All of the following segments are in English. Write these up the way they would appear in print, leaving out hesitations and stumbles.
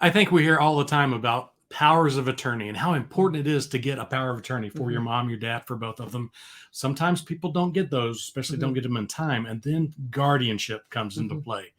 I think we hear all the time about powers of attorney and how important it is to get a power of attorney for your Mhm. mom, your dad, for both of them. Sometimes people don't get those, especially don't Mhm. get them in time. And then guardianship comes into Mhm. play.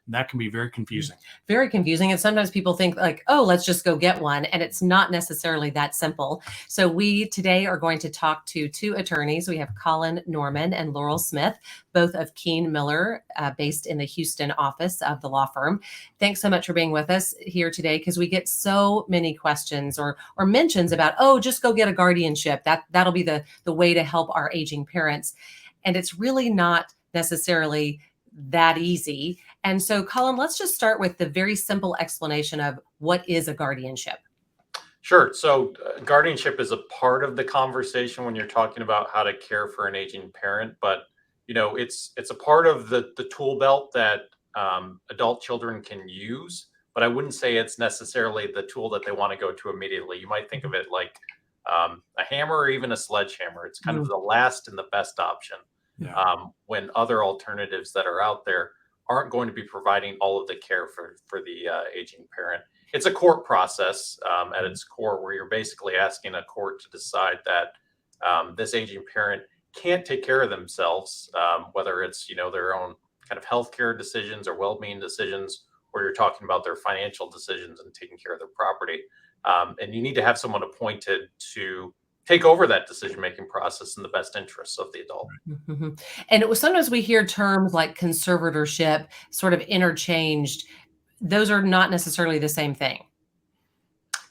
And that can be very confusing. Very confusing. And sometimes people think like, oh, let's just go get one. And it's not necessarily that simple. So we today are going to talk to two attorneys. We have Colin Norman and Laurel Smith, both of Kean Miller, based in the Houston office of the law firm. Thanks so much for being with us here today, because we get so many questions or mentions about, oh, just go get a guardianship. That'll be the way to help our aging parents. And it's really not necessarily that easy. And so, Colin, let's just start with the very simple explanation of what is a guardianship. Sure. So, guardianship is a part of the conversation when you're talking about how to care for an aging parent, but it's a part of the tool belt that adult children can use. But I wouldn't say it's necessarily the tool that they want to go to immediately. You might think of it like a hammer or even a sledgehammer. It's kind of the last and the best option Yeah. when other alternatives that are out there aren't going to be providing all of the care for the aging parent. It's a court process at its core, where you're basically asking a court to decide that this aging parent can't take care of themselves, whether it's their own kind of healthcare decisions or well-being decisions, or you're talking about their financial decisions and taking care of their property. And you need to have someone appointed to take over that decision-making process in the best interests of the adult. Mm-hmm. And it was sometimes we hear terms like conservatorship sort of interchanged. Those are not necessarily the same thing.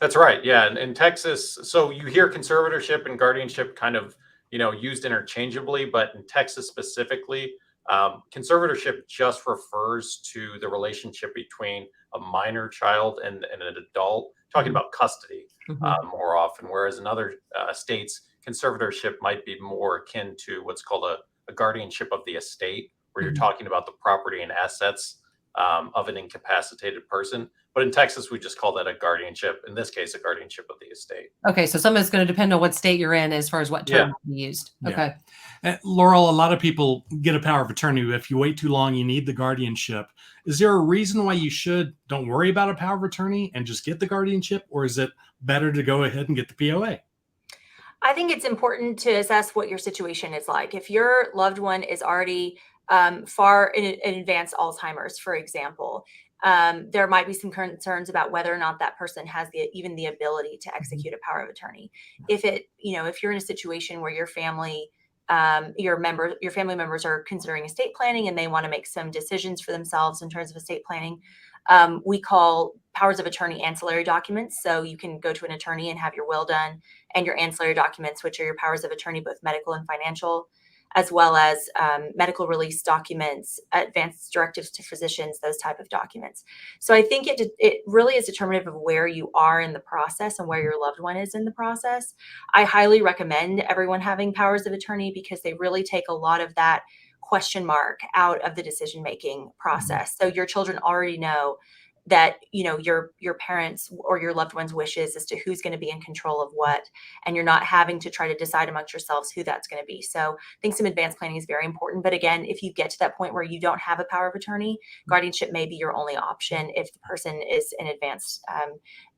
That's right. Yeah. And in Texas, so you hear conservatorship and guardianship kind of, used interchangeably, but in Texas specifically, conservatorship just refers to the relationship between a minor child and an adult, talking about custody Mm-hmm. more often, whereas in other states, conservatorship might be more akin to what's called a guardianship of the estate, where you're Mm-hmm. talking about the property and assets of an incapacitated person. But in Texas, we just call that a guardianship. In this case, a guardianship of the estate. Okay, so some of it's going to depend on what state you're in as far as what Yeah. term you used. Yeah. Okay. Laurel, a lot of people get a power of attorney. If you wait too long, you need the guardianship. Is there a reason why you don't worry about a power of attorney and just get the guardianship? Or is it better to go ahead and get the POA? I think it's important to assess what your situation is like. If your loved one is already far in advanced Alzheimer's, for example, there might be some concerns about whether or not that person has even the ability to execute a power of attorney. If you're in a situation where your family members are considering estate planning and they want to make some decisions for themselves in terms of estate planning, we call powers of attorney ancillary documents. So you can go to an attorney and have your will done, and your ancillary documents, which are your powers of attorney, both medical and financial, as well as medical release documents, advanced directives to physicians, those type of documents. So I think it really is determinative of where you are in the process and where your loved one is in the process. I highly recommend everyone having powers of attorney, because they really take a lot of that question mark out of the decision-making process. So your children already know that your parents or your loved one's wishes as to who's going to be in control of what, and you're not having to try to decide amongst yourselves who that's going to be. So I think some advanced planning is very important. But again, if you get to that point where you don't have a power of attorney, guardianship may be your only option if the person is in advanced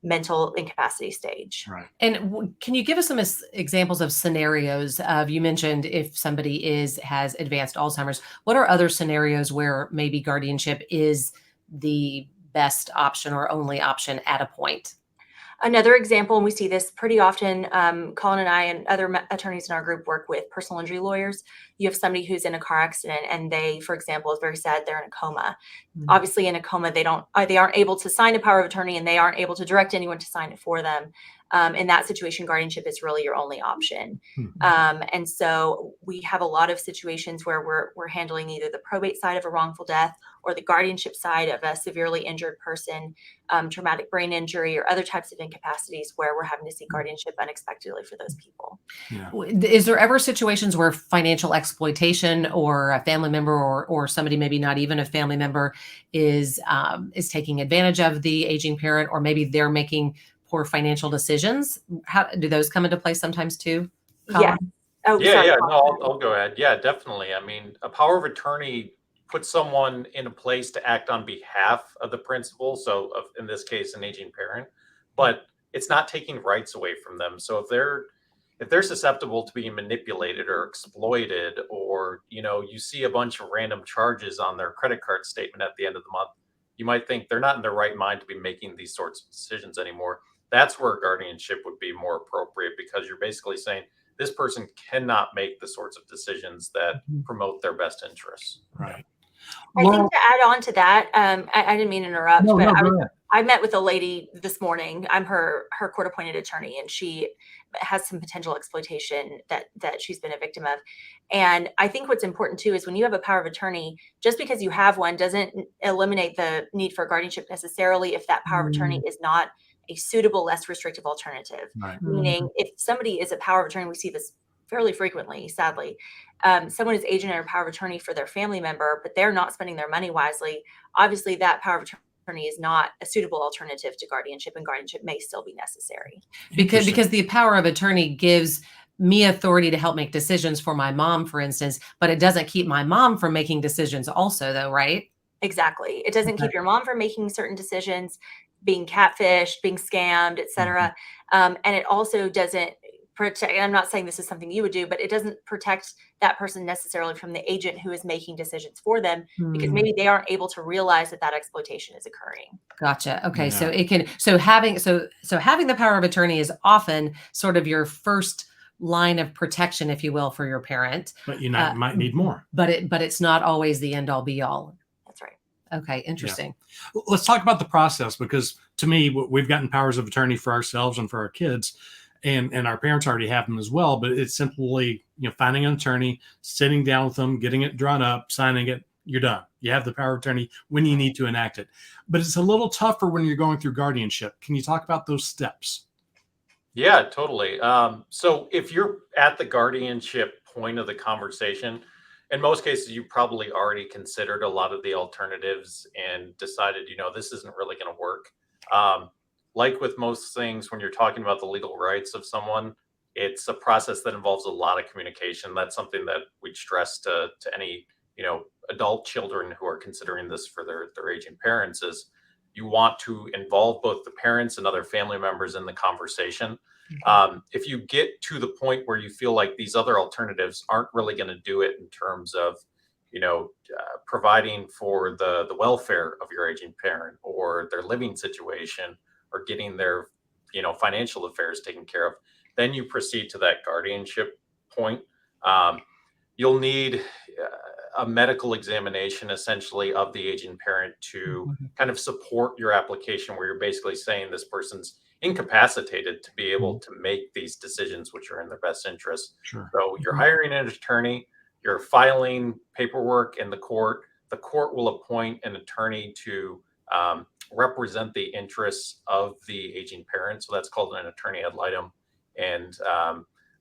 mental incapacity stage. Right. And can you give us some examples of scenarios of, you mentioned if somebody has advanced Alzheimer's, what are other scenarios where maybe guardianship is the best option or only option at a point? Another example, and we see this pretty often, Colin and I and other attorneys in our group work with personal injury lawyers. You have somebody who's in a car accident and they, for example, is very sad, they're in a coma. Obviously in a coma, they aren't able to sign a power of attorney, and they aren't able to direct anyone to sign it for them. In that situation, guardianship is really your only option. And so we have a lot of situations where we're handling either the probate side of a wrongful death or the guardianship side of a severely injured person, traumatic brain injury, or other types of incapacities where we're having to seek guardianship unexpectedly for those people. Yeah. Is there ever situations where financial exploitation or a family member or somebody maybe not even a family member is taking advantage of the aging parent, or maybe they're making poor financial decisions? How do those come into play sometimes too, Colin? Yeah. Oh, Yeah, sorry. yeah. No, I'll go ahead. Yeah, definitely. I mean, a power of attorney put someone in a place to act on behalf of the principal, so in this case, an aging parent, but it's not taking rights away from them. So if they're susceptible to being manipulated or exploited, or you see a bunch of random charges on their credit card statement at the end of the month, you might think they're not in their right mind to be making these sorts of decisions anymore. That's where guardianship would be more appropriate, because you're basically saying this person cannot make the sorts of decisions that promote their best interests. Right. I think to add on to that, I didn't mean to interrupt, No, but no, go ahead. I met with a lady this morning. I'm her court appointed attorney, and she has some potential exploitation that she's been a victim of. And I think what's important too is when you have a power of attorney, just because you have one doesn't eliminate the need for guardianship necessarily if that power of attorney is not a suitable, less restrictive alternative. Right. Meaning, if somebody is a power of attorney, we see this fairly frequently, sadly. Someone is agent or power of attorney for their family member, but they're not spending their money wisely. Obviously, that power of attorney is not a suitable alternative to guardianship, and guardianship may still be necessary. Because the power of attorney gives me authority to help make decisions for my mom, for instance, but it doesn't keep my mom from making decisions also, though, right? Exactly. It doesn't keep your mom from making certain decisions, being catfished, being scammed, etc. And it also doesn't protect, I'm not saying this is something you would do, but it doesn't protect that person necessarily from the agent who is making decisions for them, because maybe they aren't able to realize that exploitation is occurring. Gotcha. Okay. Yeah. So it can, so having the power of attorney is often sort of your first line of protection, if you will, for your parent. But you might need more. But it's not always the end all be all. That's right. Okay. Interesting. Yeah. Let's talk about the process, because to me, we've gotten powers of attorney for ourselves and for our kids. And our parents already have them as well, but it's simply, finding an attorney, sitting down with them, getting it drawn up, signing it, you're done. You have the power of attorney when you need to enact it. But it's a little tougher when you're going through guardianship. Can you talk about those steps? Yeah, totally. So if you're at the guardianship point of the conversation, in most cases, you probably already considered a lot of the alternatives and decided, this isn't really going to work. Like with most things, when you're talking about the legal rights of someone, it's a process that involves a lot of communication. That's something that we stress to any, adult children who are considering this for their aging parents, is you want to involve both the parents and other family members in the conversation. If you get to the point where you feel like these other alternatives aren't really going to do it in terms of, providing for the welfare of your aging parent or their living situation, or getting their, financial affairs taken care of, then you proceed to that guardianship point. You'll need a medical examination, essentially, of the aging parent to kind of support your application, where you're basically saying this person's incapacitated to be able to make these decisions, which are in their best interest. Sure. So you're hiring an attorney, you're filing paperwork in the court. The court will appoint an attorney to represent the interests of the aging parent. So that's called an attorney ad litem. And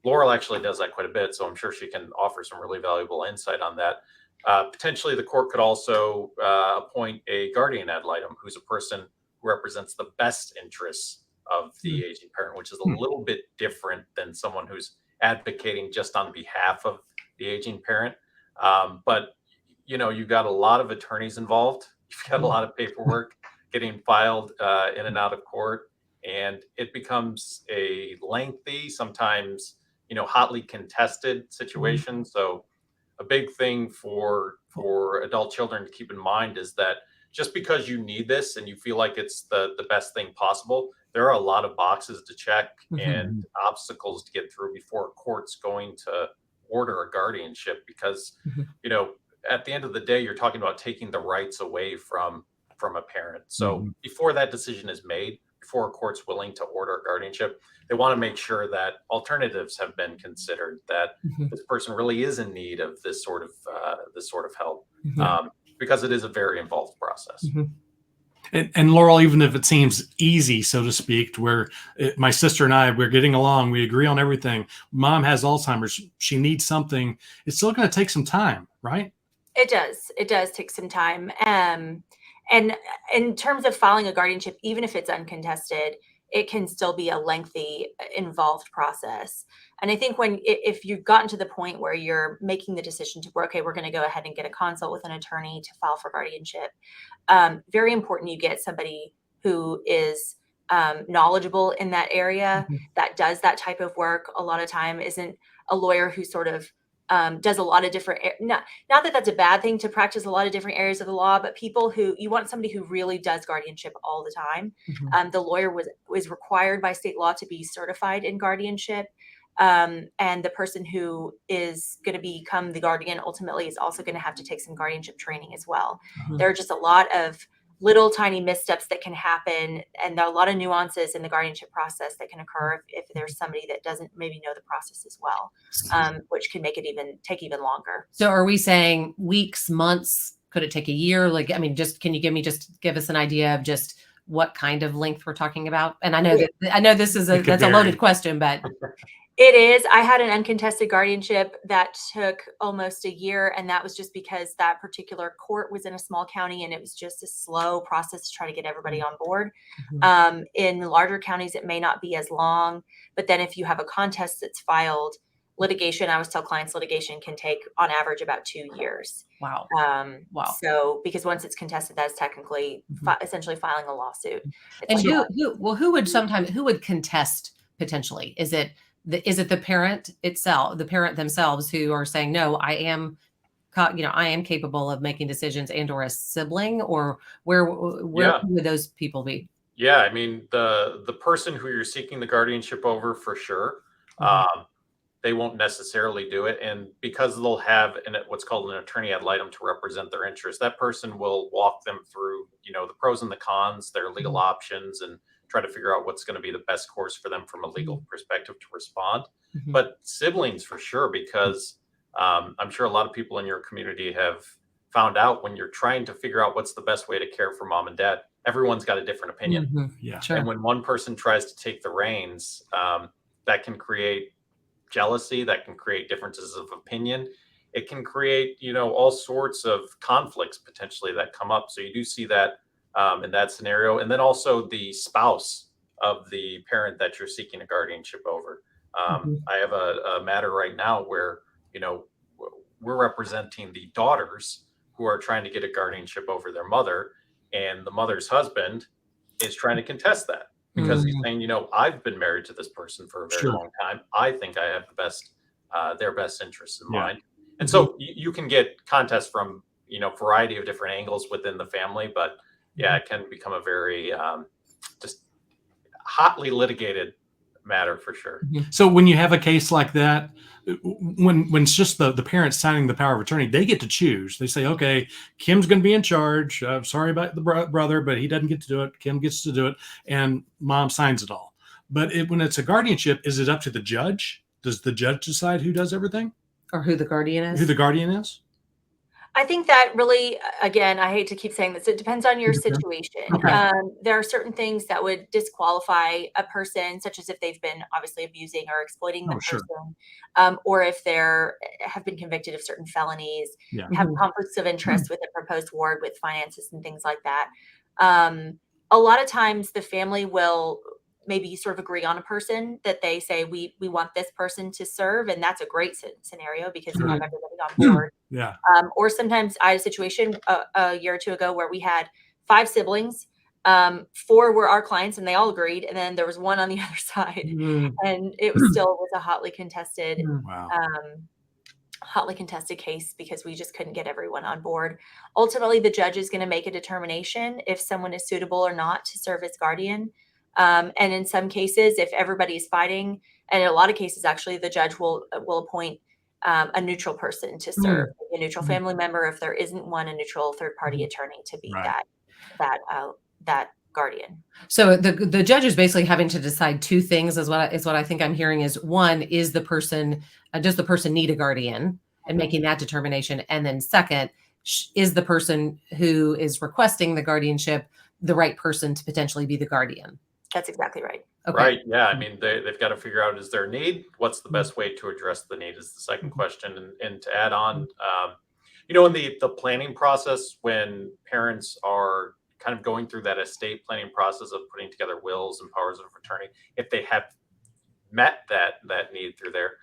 Laurel actually does that quite a bit, so I'm sure she can offer some really valuable insight on that. Potentially, the court could also appoint a guardian ad litem, who's a person who represents the best interests of the aging parent, which is a little bit different than someone who's advocating just on behalf of the aging parent. But you've got a lot of attorneys involved. You've got a lot of paperwork getting filed in and out of court, and it becomes a lengthy, sometimes hotly contested situation. So a big thing for adult children to keep in mind is that just because you need this and you feel like it's the best thing possible, there are a lot of boxes to check and obstacles to get through before a court's going to order a guardianship, because at the end of the day, you're talking about taking the rights away from a parent. So before that decision is made, before a court's willing to order a guardianship, they want to make sure that alternatives have been considered, that this person really is in need of this sort of help, because it is a very involved process. And Laurel, even if it seems easy, so to speak, where my sister and I, we're getting along, we agree on everything. Mom has Alzheimer's, she needs something. It's still going to take some time, right? It does. It does take some time. And in terms of filing a guardianship, even if it's uncontested, it can still be a lengthy, involved process. And I think if you've gotten to the point where you're making the decision to, okay, we're going to go ahead and get a consult with an attorney to file for guardianship, very important you get somebody who is knowledgeable in that area, that does that type of work. A lot of time isn't a lawyer who sort of does a lot of different, not that that's a bad thing to practice a lot of different areas of the law, but you want somebody who really does guardianship all the time. The lawyer was required by state law to be certified in guardianship. And the person who is going to become the guardian ultimately is also going to have to take some guardianship training as well. There are just a lot of little tiny missteps that can happen, and there are a lot of nuances in the guardianship process that can occur if there's somebody that doesn't maybe know the process as well, which can make it take even longer. So are we saying weeks, months? Could it take a year? Like, I mean, can you give us an idea of just what kind of length we're talking about? And I know that's a loaded question, but it is. I had an uncontested guardianship that took almost a year, and that was just because that particular court was in a small county, and it was just a slow process to try to get everybody on board. In larger counties, it may not be as long, but then if you have a contest that's filed, litigation, I always tell clients litigation can take on average about 2 years. Wow. So because once it's contested, that's technically essentially filing a lawsuit. And who would contest potentially? Is it the parent itself, the parent themselves, who are saying, no, I am capable of making decisions, and or a sibling, or where would those people be? Yeah, I mean, the person who you're seeking the guardianship over, for sure, they won't necessarily do it. And because they'll have what's called an attorney ad litem to represent their interests, that person will walk them through, the pros and the cons, their legal options, and try to figure out what's going to be the best course for them from a legal perspective to respond. But siblings, for sure, because I'm sure a lot of people in your community have found out when you're trying to figure out what's the best way to care for mom and dad, everyone's got a different opinion. Sure. And when one person tries to take the reins, that can create jealousy, that can create differences of opinion. It can create, all sorts of conflicts potentially that come up. So you do see that in that scenario. And then also the spouse of the parent that you're seeking a guardianship over. I have a matter right now where, we're representing the daughters who are trying to get a guardianship over their mother, and the mother's husband is trying to contest that because he's saying, I've been married to this person for a very long time. I think I have their best interests in mind. And so you can get contests from, variety of different angles within the family, but it can become a very just hotly litigated matter for sure. So when you have a case like that, when it's just the parents signing the power of attorney, they get to choose. They say, okay, Kim's going to be in charge. Sorry about the brother, but he doesn't get to do it. Kim gets to do it, and mom signs it all. But when it's a guardianship, is it up to the judge? Does the judge decide who does everything? Or who the guardian is? Who the guardian is? I think that really, again, I hate to keep saying this, it depends on your situation. Okay. There are certain things that would disqualify a person, such as if they've been obviously abusing or exploiting the person, or if have been convicted of certain felonies, have conflicts of interest with a proposed ward, with finances and things like that. A lot of times the family will maybe sort of agree on a person that they say, we want this person to serve. And that's a great scenario because you have everybody on board. Or sometimes I had a situation a year or two ago where we had 5 siblings. 4 were our clients and they all agreed. And then there was 1 on the other side and it was still a hotly contested, case because we just couldn't get everyone on board. Ultimately, the judge is going to make a determination if someone is suitable or not to serve as guardian. And in some cases, if everybody's fighting, and in a lot of cases, actually, the judge will appoint a neutral person to serve, a neutral family member. If there isn't one, a neutral third-party attorney to be that guardian. So the judge is basically having to decide 2 things. Is what I think I'm hearing is, one, is the person does the person need a guardian, and making that determination, and then second, is the person who is requesting the guardianship the right person to potentially be the guardian? That's exactly right. Okay. Right. Yeah. I mean, they've got to figure out, is there a need? What's the best way to address the need is the second question. And to add on, in the planning process, when parents are kind of going through that estate planning process of putting together wills and powers of attorney, if they have met that need through there.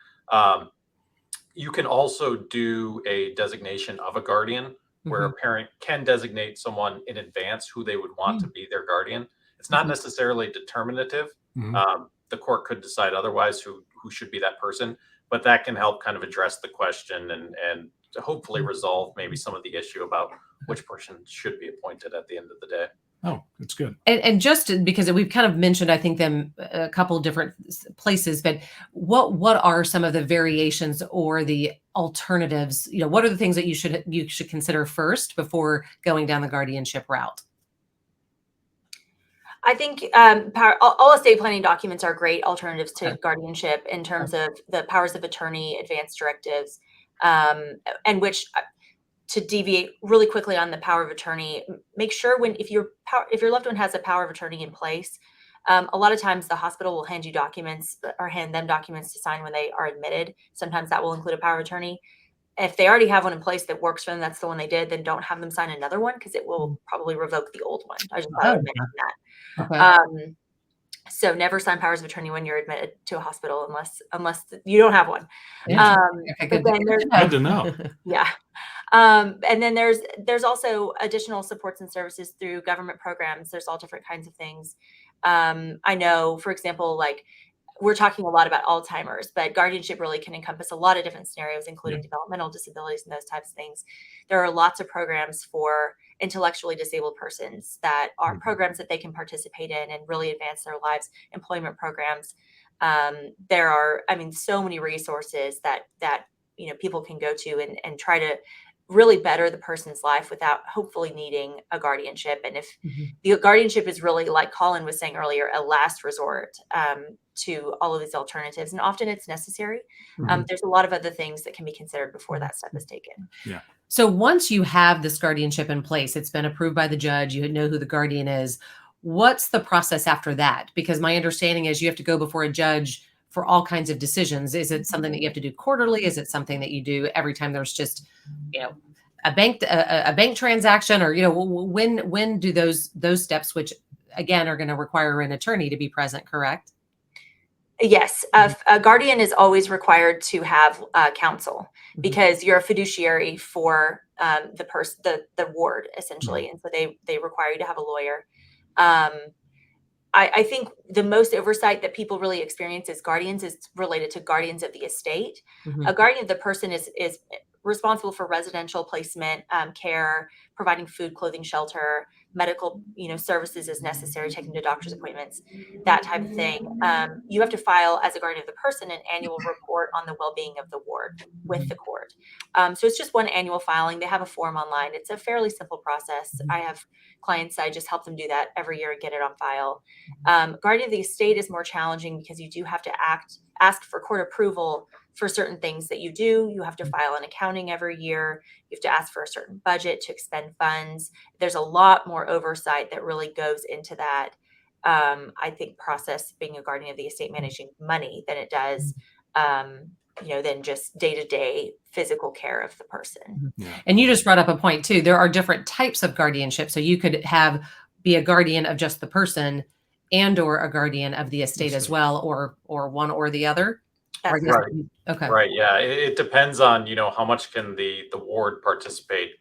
You can also do a designation of a guardian where a parent can designate someone in advance who they would want to be their guardian. It's not necessarily determinative. The court could decide otherwise who should be that person, but that can help kind of address the question and to hopefully resolve maybe some of the issue about which person should be appointed at the end of the day. Oh, that's good. And just because we've kind of mentioned, I think, them a couple different places, but what are some of the variations or the alternatives? You know, what are the things that you should consider first before going down the guardianship route? I think all estate planning documents are great alternatives to guardianship in terms of the powers of attorney, advance directives, and which. To deviate really quickly on the power of attorney, make sure if your loved one has a power of attorney in place, a lot of times the hospital will hand you documents or hand them documents to sign when they are admitted. Sometimes that will include a power of attorney. If they already have one in place that works for them, that's the one they did, then don't have them sign another one because it will probably revoke the old one. I just thought I would mention that. Okay. So never sign powers of attorney when you're admitted to a hospital unless you don't have one. Good to know. Yeah. And then there's also additional supports and services through government programs. There's all different kinds of things. I know, for example, like we're talking a lot about Alzheimer's, but guardianship really can encompass a lot of different scenarios, including developmental disabilities and those types of things. There are lots of programs for intellectually disabled persons that are programs that they can participate in and really advance their lives, employment programs. There are, so many resources that people can go to and try to really better the person's life without hopefully needing a guardianship. And if the guardianship is really, like Colin was saying earlier, a last resort to all of these alternatives, and often it's necessary. There's a lot of other things that can be considered before that step is taken. Yeah. So once you have this guardianship in place, it's been approved by the judge, you know who the guardian is. What's the process after that? Because my understanding is you have to go before a judge for all kinds of decisions. Is it something that you have to do quarterly? Is it something that you do every time there's just, a bank transaction, or, when do those steps, which again are going to require an attorney to be present, correct? Yes. A guardian is always required to have counsel because you're a fiduciary for the ward essentially. And so they require you to have a lawyer. I think the most oversight that people really experience as guardians is related to guardians of the estate. A guardian of the person is responsible for residential placement, care, providing food, clothing, shelter, medical, services as necessary, taking to doctor's appointments, that type of thing. You have to file as a guardian of the person an annual report on the well-being of the ward with the court. So it's just one annual filing. They have a form online. It's a fairly simple process. I have clients, I just help them do that every year and get it on file. Guardian of the estate is more challenging because you do have to ask for court approval for certain things that you do. You have to file an accounting every year. You have to ask for a certain budget to expend funds. There's a lot more oversight that really goes into that, I think, process, being a guardian of the estate, managing money, than it does, than just day-to-day physical care of the person. Yeah. And you just brought up a point too. There are different types of guardianship. So you could be a guardian of just the person and or a guardian of the estate as well, or one or the other. That's Right. Okay. Right. Yeah. It depends on, how much can the ward participate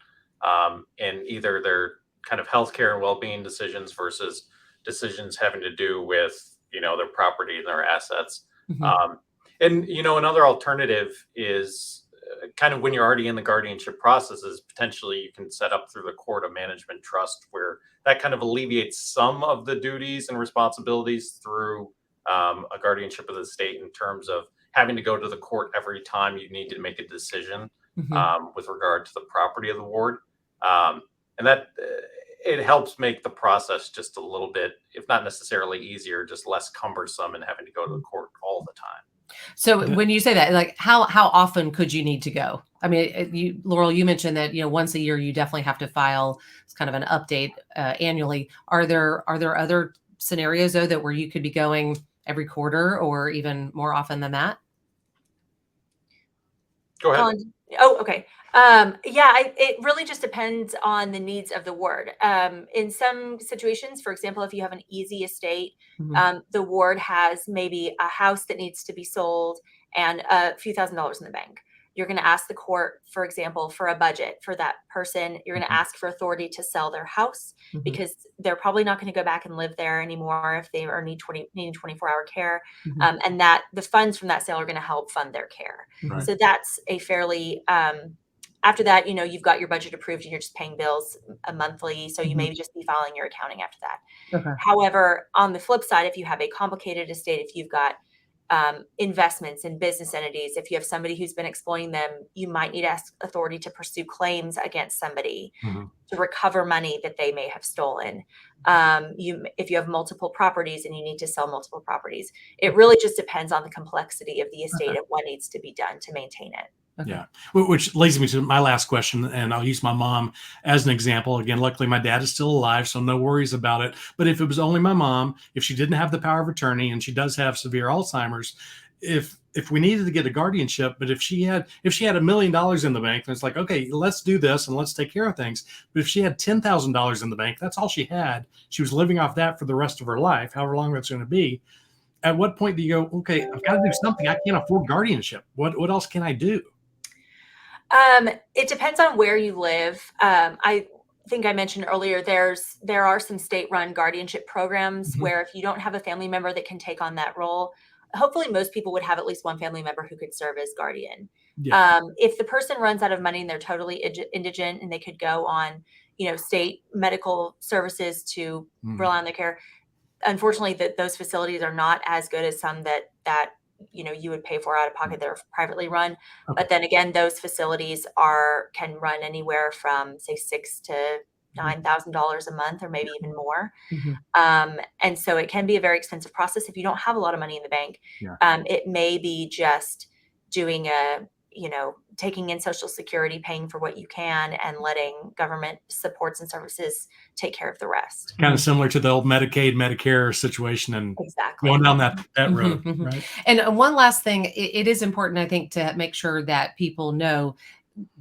in either their kind of healthcare and well-being decisions versus decisions having to do with, their property and their assets. And, another alternative is kind of when you're already in the guardianship process is potentially you can set up through the court a management trust where that kind of alleviates some of the duties and responsibilities through a guardianship of the state in terms of having to go to the court every time you need to make a decision with regard to the property of the ward. And that it helps make the process just a little bit, if not necessarily easier, just less cumbersome and having to go to the court all the time. So when you say that, like how often could you need to go? I mean, Laurel, you mentioned that, once a year you definitely have to file kind of an update annually. Are there other scenarios though where you could be going every quarter or even more often than that? Go ahead. Colin, Oh, okay. It really just depends on the needs of the ward. In some situations, for example, if you have an easy estate, Mhm. the ward has maybe a house that needs to be sold and a few $1,000s in the bank. You're going to ask the court, for example, for a budget for that person. You're going to Mhm. ask for authority to sell their house Mhm. because they're probably not going to go back and live there anymore if they are needing 24-hour care. Mhm. And that the funds from that sale are going to help fund their care. Mhm. So that's a fairly after that, you've got your budget approved and you're just paying bills a monthly. So you Mhm. may just be filing your accounting after that. Okay. However, on the flip side, if you have a complicated estate, if you've got investments in business entities, if you have somebody who's been exploiting them, you might need to ask authority to pursue claims against somebody Mhm. to recover money that they may have stolen. If you have multiple properties and you need to sell multiple properties, it really just depends on the complexity of the estate Okay. and what needs to be done to maintain it. Okay. Yeah. Which leads me to my last question, and I'll use my mom as an example. Again, luckily my dad is still alive, so no worries about it. But if it was only my mom, if she didn't have the power of attorney and she does have severe Alzheimer's, if we needed to get a guardianship, but if she had $1 million in the bank, then it's like, okay, let's do this and let's take care of things. But if she had $10,000 in the bank, that's all she had. She was living off that for the rest of her life, however long that's going to be. At what point do you go, okay, I've got to do something. I can't afford guardianship. What else can I do? It depends on where you live. I think I mentioned earlier, there are some state-run guardianship programs Mhm. where if you don't have a family member that can take on that role, hopefully most people would have at least one family member who could serve as guardian. Yeah. If the person runs out of money and they're totally indigent and they could go on, state medical services to Mhm. rely on their care, unfortunately, those facilities are not as good as some that you would pay for out of pocket that are privately run. Okay. But then again, those facilities can run anywhere from say six to $9,000 a month, or maybe even more. Mhm. And so it can be a very expensive process if you don't have a lot of money in the bank. Yeah. It may be just doing taking in Social Security, paying for what you can, and letting government supports and services take care of the rest. Kind of similar to the old Medicaid, Medicare situation and going Exactly. down that road, Mhm, mhm. right? And one last thing, it is important, I think, to make sure that people know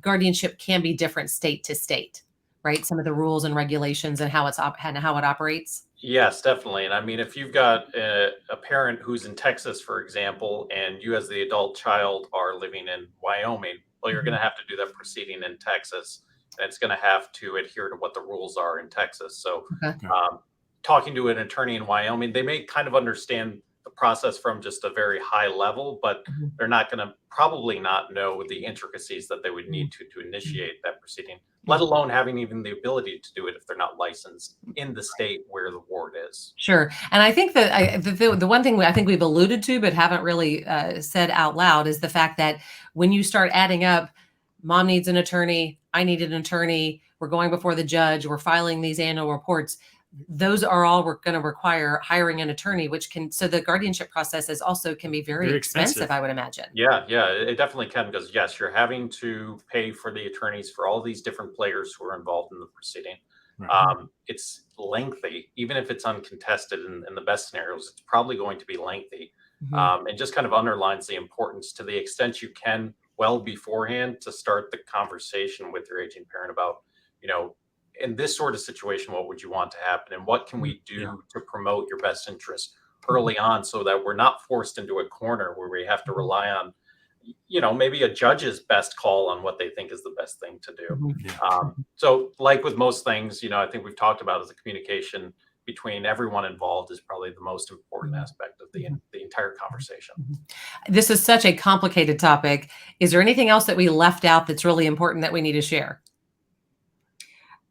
guardianship can be different state to state, right? Some of the rules and regulations and how and how it operates. Yes, definitely. And I mean, if you've got a parent who's in Texas, for example, and you as the adult child are living in Wyoming, well, you're going to have to do that proceeding in Texas. And it's going to have to adhere to what the rules are in Texas. So, Okay. Okay. talking to an attorney in Wyoming, they may kind of understand the process from just a very high level, but Mhm. they're not going to probably not know the intricacies that they would need to initiate that proceeding, let alone having even the ability to do it if they're not licensed in the state where the ward is. Sure. And I think that the one thing I think we've alluded to, but haven't really said out loud, is the fact that when you start adding up, mom needs an attorney, I need an attorney, we're going before the judge, we're filing these annual reports. Those are all going to require hiring an attorney, so the guardianship process can be very Very expensive, expensive. I would imagine. Yeah, it definitely can because yes, you're having to pay for the attorneys for all these different players who are involved in the proceeding. Right. It's lengthy, even if it's uncontested. In the best scenarios, it's probably going to be lengthy, Mhm. and just kind of underlines the importance to the extent you can well beforehand to start the conversation with your aging parent about, you know, in this sort of situation, what would you want to happen, and what can we Yeah. do to promote your best interest early on so that we're not forced into a corner where we have to rely on, maybe a judge's best call on what they think is the best thing to do. Mhm. Yeah. So like with most things, I think we've talked about is the communication between everyone involved is probably the most important Mhm. aspect of Mhm. the entire conversation. This is such a complicated topic. Is there anything else that we left out that's really important that we need to share?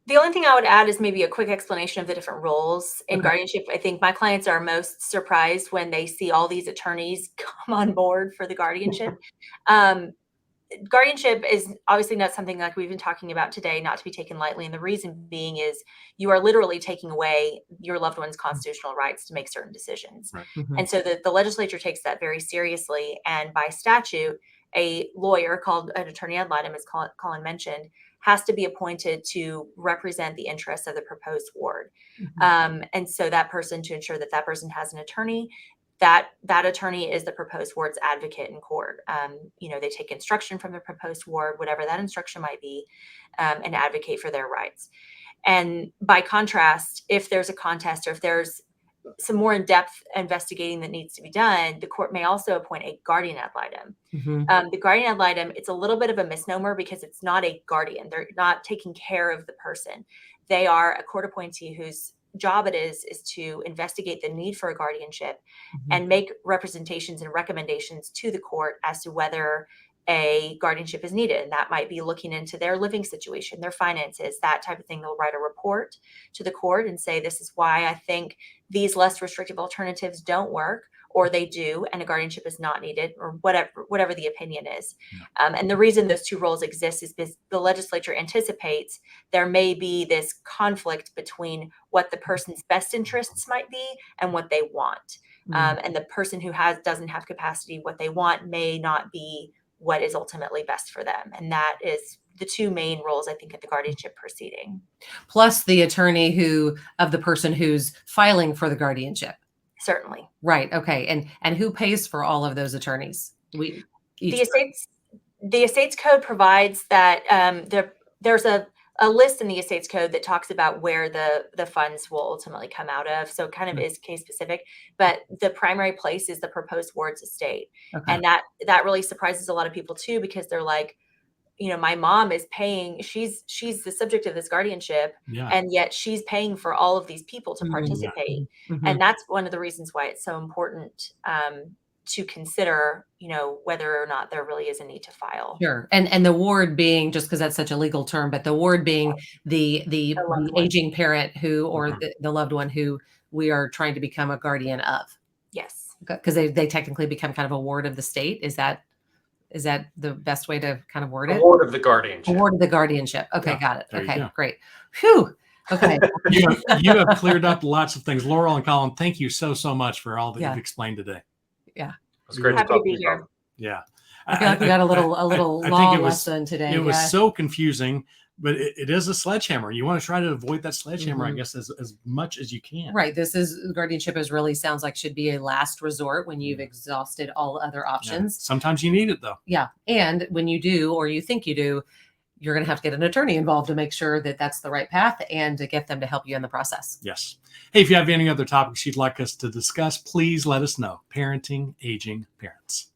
The only thing I would add is maybe a quick explanation of the different roles in Okay. guardianship. I think my clients are most surprised when they see all these attorneys come on board for the guardianship. Um, Guardianship is obviously not something like we've been talking about today, not to be taken lightly. And the reason being is you are literally taking away your loved one's constitutional rights to make certain decisions. Right. Mhm. And so the legislature takes that very seriously. And by statute, a lawyer called an attorney ad litem, as Colin mentioned, has to be appointed to represent the interests of the proposed ward. Mhm. And so that person, to ensure that that person has an attorney, that attorney is the proposed ward's advocate in court. They take instruction from the proposed ward, whatever that instruction might be, and advocate for their rights. And by contrast, if there's a contest or if there's some more in-depth investigating that needs to be done, the court may also appoint a guardian ad litem. The guardian ad litem, it's a little bit of a misnomer because it's not a guardian. They're not taking care of the person. They are a court appointee whose job it is to investigate the need for a guardianship and make representations and recommendations to the court as to whether a guardianship is needed. And that might be looking into their living situation, their finances, that type of thing. They'll write a report to the court and say, this is why I think these less restrictive alternatives don't work, or they do, and a guardianship is not needed, or whatever the opinion is. And the reason those two roles exist is because the legislature anticipates there may be this conflict between what the person's best interests might be and what they want. And the person who doesn't have capacity, what they want may not be what is ultimately best for them. And that is the two main roles, I think, at the guardianship proceeding. Plus the attorney of the person who's filing for the guardianship. Certainly. Right. Okay. And who pays for all of those attorneys? The estates code provides that there's a list in the estates code that talks about where the funds will ultimately come out of. So it kind of is case specific, but the primary place is the proposed ward's estate. Okay. And that really surprises a lot of people too, because they're like, my mom is paying, she's the subject of this guardianship, and yet she's paying for all of these people to participate. And that's one of the reasons why it's so important to consider, whether or not there really is a need to file. Sure. And the ward being, just because that's such a legal term, but the ward being the aging parent or the loved one who we are trying to become a guardian of. Yes. Because they technically become kind of a ward of the state. Is that the best way to kind of word it? A ward of the guardianship. A ward of the guardianship. Okay, Yeah, got it. there you Okay, go. great. Whew. Okay. You have cleared up lots of things. Laurel and Colin, thank you so much for all that you've explained today. Yeah. It was great Happy to talk to be you here. both. Yeah. I feel like we got a little law lesson today. It was so confusing, but it is a sledgehammer. You want to try to avoid that sledgehammer, I guess, as much as you can. Right. Guardianship sounds like should be a last resort when you've exhausted all other options. Yeah. Sometimes you need it though. Yeah. And when you do, or you think you do, you're going to have to get an attorney involved to make sure that that's the right path and to get them to help you in the process. Yes. Hey, if you have any other topics you'd like us to discuss, please let us know. Parenting aging parents.